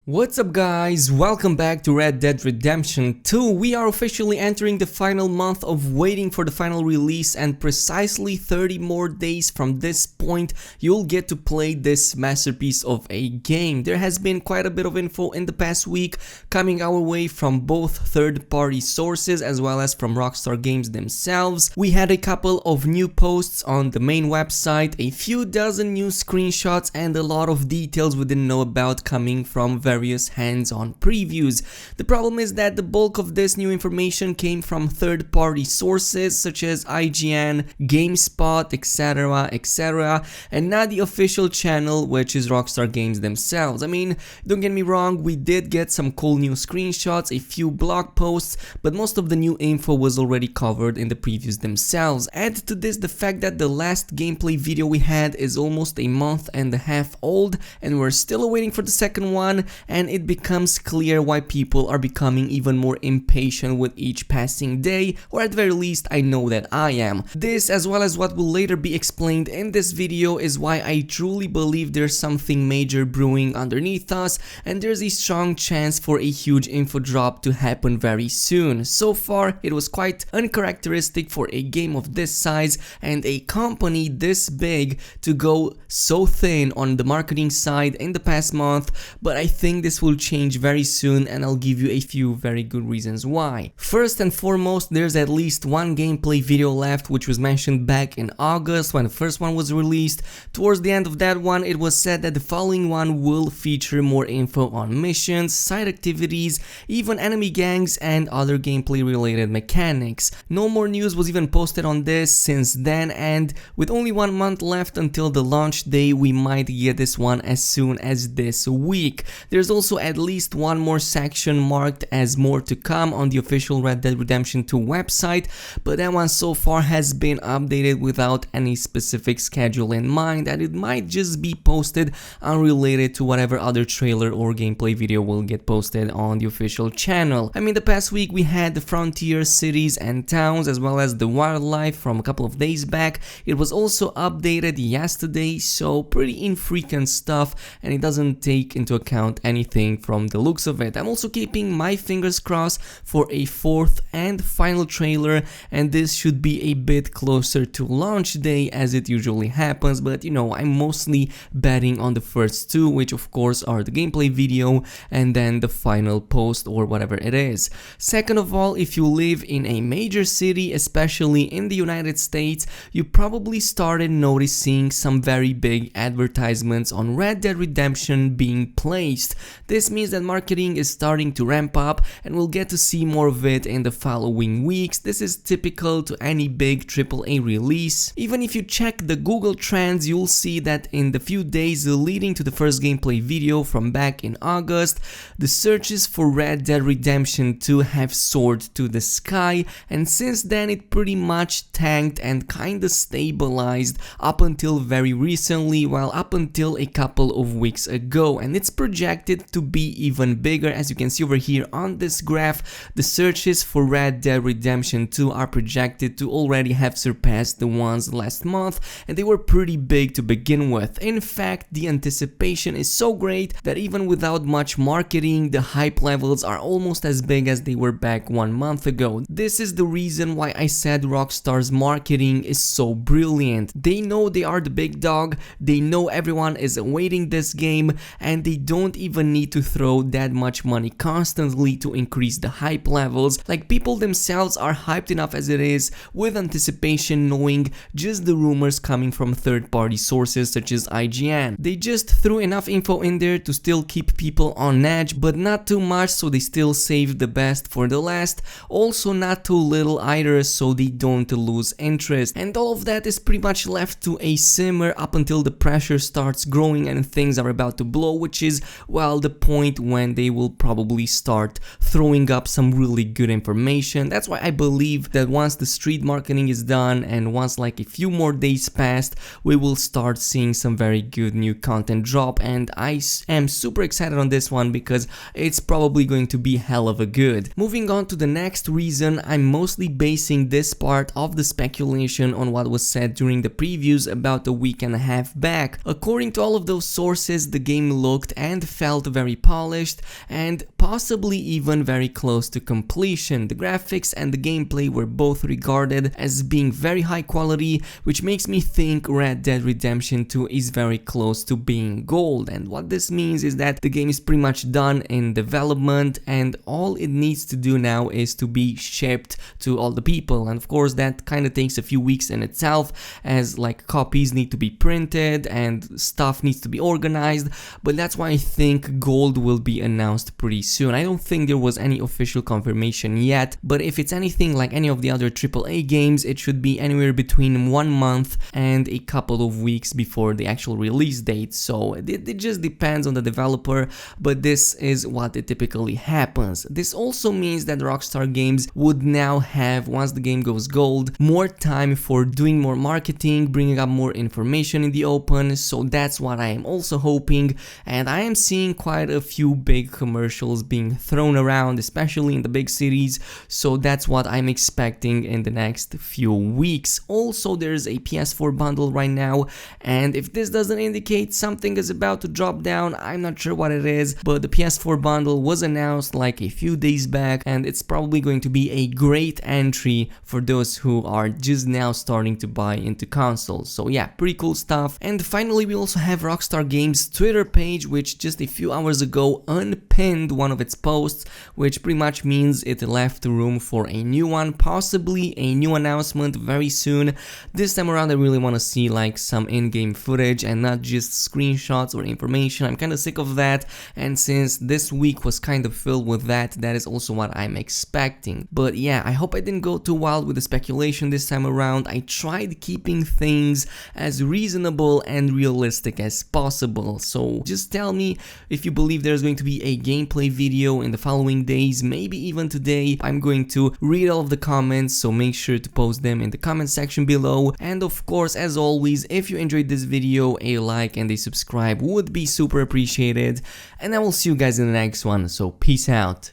What's up guys, welcome back to Red Dead Redemption 2. We are officially entering the final month of waiting for the final release, and precisely 30 more days from this point you'll get to play this masterpiece of a game. There has been quite a bit of info in the past week coming our way from both third-party sources as well as from Rockstar Games themselves. We had a couple of new posts on the main website, a few dozen new screenshots, and a lot of details we didn't know about coming from various hands-on previews. The problem is that the bulk of this new information came from third-party sources such as IGN, GameSpot, etc, and not the official channel, which is Rockstar Games themselves. I mean, don't get me wrong, we did get some cool new screenshots, a few blog posts, but most of the new info was already covered in the previews themselves. Add to this the fact that the last gameplay video we had is almost a month and a half old, and we're still waiting for the second one, and it becomes clear why people are becoming even more impatient with each passing day, or at the very least I know that I am. This, as well as what will later be explained in this video, is why I truly believe there's something major brewing underneath us, and there's a strong chance for a huge info drop to happen very soon. So far it was quite uncharacteristic for a game of this size and a company this big to go so thin on the marketing side in the past month, but I think this will change very soon, and I'll give you a few very good reasons why. First and foremost, there's at least one gameplay video left, which was mentioned back in August when the first one was released. Towards the end of that one, it was said that the following one will feature more info on missions, side activities, even enemy gangs, and other gameplay related mechanics. No more news was even posted on this since then, and with only 1 month left until the launch day, we might get this one as soon as this week. There's also at least one more section marked as more to come on the official Red Dead Redemption 2 website, but that one so far has been updated without any specific schedule in mind, and it might just be posted unrelated to whatever other trailer or gameplay video will get posted on the official channel. I mean, the past week we had the frontier cities and towns as well as the wildlife from a couple of days back. It was also updated yesterday, so pretty infrequent stuff, and it doesn't take into account anything from the looks of it. I'm also keeping my fingers crossed for a fourth and final trailer, and this should be a bit closer to launch day as it usually happens, but you know, I'm mostly betting on the first two, which of course are the gameplay video and then the final post or whatever it is. Second of all, if you live in a major city, especially in the United States, you probably started noticing some very big advertisements on Red Dead Redemption being placed. This means that marketing is starting to ramp up, and we'll get to see more of it in the following weeks. This is typical to any big AAA release. Even if you check the Google Trends, you'll see that in the few days leading to the first gameplay video from back in August, the searches for Red Dead Redemption 2 have soared to the sky, and since then it pretty much tanked and kinda stabilized up until very recently, well, up until a couple of weeks ago, and it's projected to be even bigger. As you can see over here on this graph, the searches for Red Dead Redemption 2 are projected to already have surpassed the ones last month, and they were pretty big to begin with. In fact, the anticipation is so great that even without much marketing, the hype levels are almost as big as they were back 1 month ago. This is the reason why I said Rockstar's marketing is so brilliant. They know they are the big dog, they know everyone is awaiting this game, and they don't even need to throw that much money constantly to increase the hype levels. Like, people themselves are hyped enough as it is, with anticipation, knowing just the rumors coming from third-party sources such as IGN. They just threw enough info in there to still keep people on edge, but not too much so they still save the best for the last, also not too little either so they don't lose interest, and all of that is pretty much left to a simmer up until the pressure starts growing and things are about to blow, which is, well, the point when they will probably start throwing up some really good information. That's why I believe that once the street marketing is done and once like a few more days passed, we will start seeing some very good new content drop, and I am super excited on this one because it's probably going to be hell of a good. Moving on to the next reason, I'm mostly basing this part of the speculation on what was said during the previews about a week and a half back. According to all of those sources, the game looked and felt felt very polished and possibly even very close to completion. The graphics and the gameplay were both regarded as being very high quality, which makes me think Red Dead Redemption 2 is very close to being gold. And what this means is that the game is pretty much done in development and all it needs to do now is to be shipped to all the people. And of course that kind of takes a few weeks in itself, as like copies need to be printed and stuff needs to be organized, but that's why I think gold will be announced pretty soon. I don't think there was any official confirmation yet, but if it's anything like any of the other AAA games, it should be anywhere between 1 month and a couple of weeks before the actual release date. So it just depends on the developer, but this is what it typically happens. This also means that Rockstar Games would now have, once the game goes gold, more time for doing more marketing, bringing up more information in the open, so that's what I am also hoping. And I am seeing quite a few big commercials being thrown around, especially in the big cities, so that's what I'm expecting in the next few weeks. Also, there's a PS4 bundle right now, and if this doesn't indicate something is about to drop down, I'm not sure what it is, but the PS4 bundle was announced like a few days back, and it's probably going to be a great entry for those who are just now starting to buy into consoles. So yeah, pretty cool stuff. And finally, we also have Rockstar Games' Twitter page, which just a few hours ago unpinned one of its posts, which pretty much means it left room for a new one, possibly a new announcement very soon. This time around I really want to see like some in-game footage and not just screenshots or information. I'm kind of sick of that, and since this week was kind of filled with that, that is also what I'm expecting. But yeah, I hope I didn't go too wild with the speculation this time around. I tried keeping things as reasonable and realistic as possible, so just tell me if you believe there's going to be a gameplay video in the following days, maybe even today. I'm going to read all of the comments, so make sure to post them in the comment section below. And of course, as always, if you enjoyed this video, a like and a subscribe would be super appreciated, and I will see you guys in the next one, so peace out.